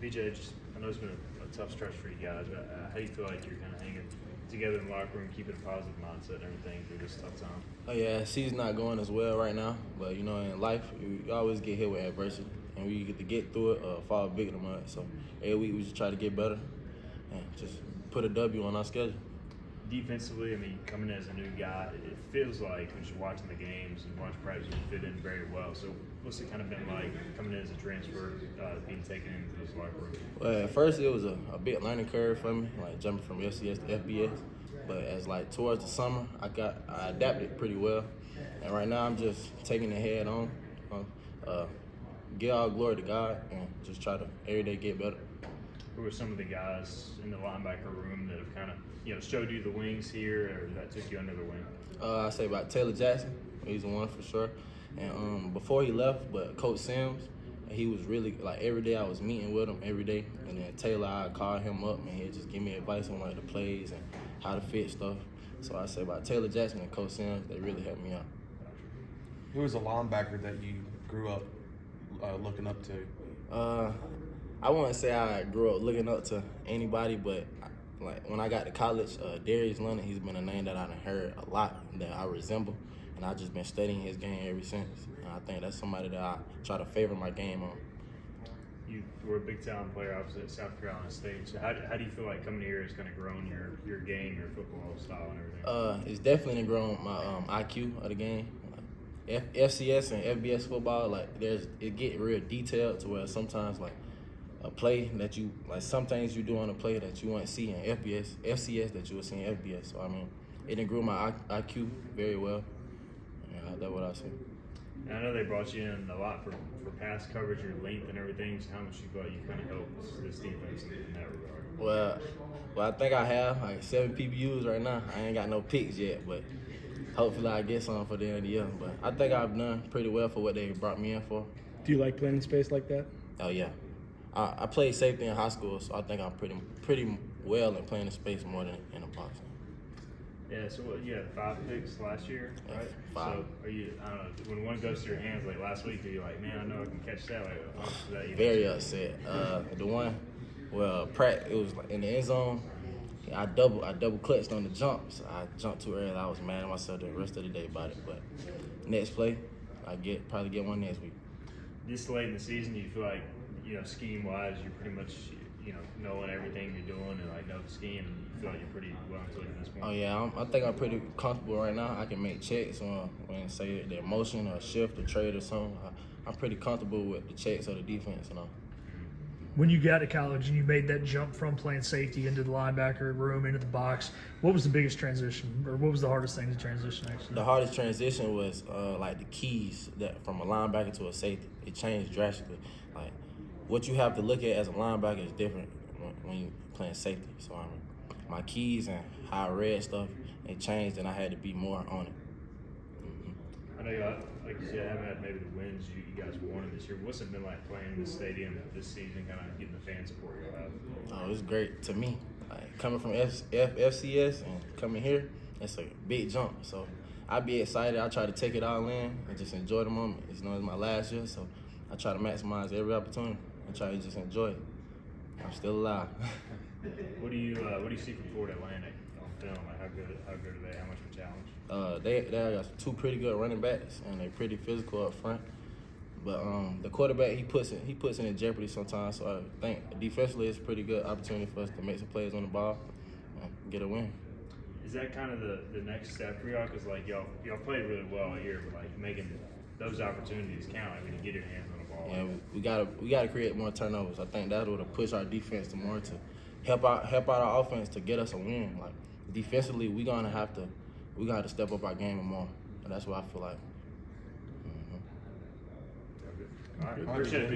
BJ, I know it's been a tough stretch for you guys, but how do you feel like you're kind of hanging together in the locker room, keeping a positive mindset and everything through this tough time? Oh yeah, season's not going as well right now, but you know, in life, you always get hit with adversity, and we get to get through it or fall victim of it. So every week we just try to get better and just put a W on our schedule. Defensively, I mean, coming in as a new guy, it feels like when you're watching the games and watching practice, you fit in very well. So what's it kind of been like coming in as a transfer, being taken into this locker room? Well, at first it was a big learning curve for me, like jumping from FCS to FBS. But as like towards the summer, I adapted pretty well, and right now I'm just taking it head on, give all glory to God, and just try to every day get better. Who are some of the guys in the linebacker room that have kind of showed you the wings here, or that took you under the wing? I say about Taylor Jackson, he's the one for sure. And before he left, but Coach Sims, he was really like every day I was meeting with him every day, and then Taylor, I called him up and he'd just give me advice on like the plays and how to fit stuff. So I say about Taylor Jackson and Coach Sims, they really helped me out. Who was a linebacker that you grew up looking up to? I wouldn't say I grew up looking up to anybody, but like when I got to college, Darius Leonard, he's been a name that I've heard a lot that I resemble, and I've just been studying his game ever since. And I think that's somebody that I try to favor my game on. You were a big talent player, obviously, at South Carolina State. So how do you feel like coming here has kind of grown your game, your football style, and everything? It's definitely grown my IQ of the game. FCS and FBS football, like it get real detailed to where sometimes like a play that you like, some things you do on a play that you wouldn't see in FCS that you would see in FBS. So I mean, it grew my IQ very well. Yeah, that's what I say. And I know they brought you in a lot for pass coverage, your length and everything. So how much you feel like you kind of helped this defense in that regard? Well, I think I have like 7 PBUs right now. I ain't got no picks yet, but hopefully I get some for the end of the year. But I think I've done pretty well for what they brought me in for. Do you like playing in space like that? Oh yeah, I played safety in high school, so I think I'm pretty well in playing in space more than in the box. Yeah, so you had 5 picks last year, right? 5. So are you, I don't know, when one goes to your hands like last week, are you like, man, I know I can catch that? Like, how much is that you Very upset. The one, Pratt, it was like in the end zone. I double clutched on the jump, so I jumped too early. I was mad at myself the rest of the day about it. But next play, probably get one next week. This late in the season, do you feel like, scheme-wise, you're pretty much, knowing everything you're doing and like know the scheme, and you feel like you're pretty well included in this point? Oh yeah, I think I'm pretty comfortable right now. I can make checks on when say the motion or shift or trade or something. I'm pretty comfortable with the checks or the defense and all. When you got to college and you made that jump from playing safety into the linebacker room, into the box, what was the biggest transition, or what was the hardest thing to transition actually? The hardest transition was like the keys that from a linebacker to a safety. It changed drastically. Like what you have to look at as a linebacker is different when you're playing safety. So my keys and how I read stuff, it changed, and I had to be more on it. I know you, like you said, haven't had maybe the wins you guys wanted this year. What's it been like playing in the stadium this season, kind of getting the fan support you'll have? Oh, it's great to me. Like coming from FCS and coming here, it's a big jump. So I'd be excited. I try to take it all in and just enjoy the moment. It's my last year, so I try to maximize every opportunity and try to just enjoy it. I'm still alive. What do you see from Florida Atlantic on film? Like how good are they? How much of a challenge? They got 2 pretty good running backs, and they're pretty physical up front. But the quarterback, he puts it in jeopardy sometimes. So I think defensively it's a pretty good opportunity for us to make some plays on the ball and get a win. Is that kind of the next step for y'all? Because like y'all played really well here, but like making those opportunities count. I mean, to get your hands on the ball. Yeah, we gotta create more turnovers. I think that would push our defense to more to help out our offense to get us a win. Like defensively, we gotta have to step up our game more. And that's what I feel like. All right, appreciate it.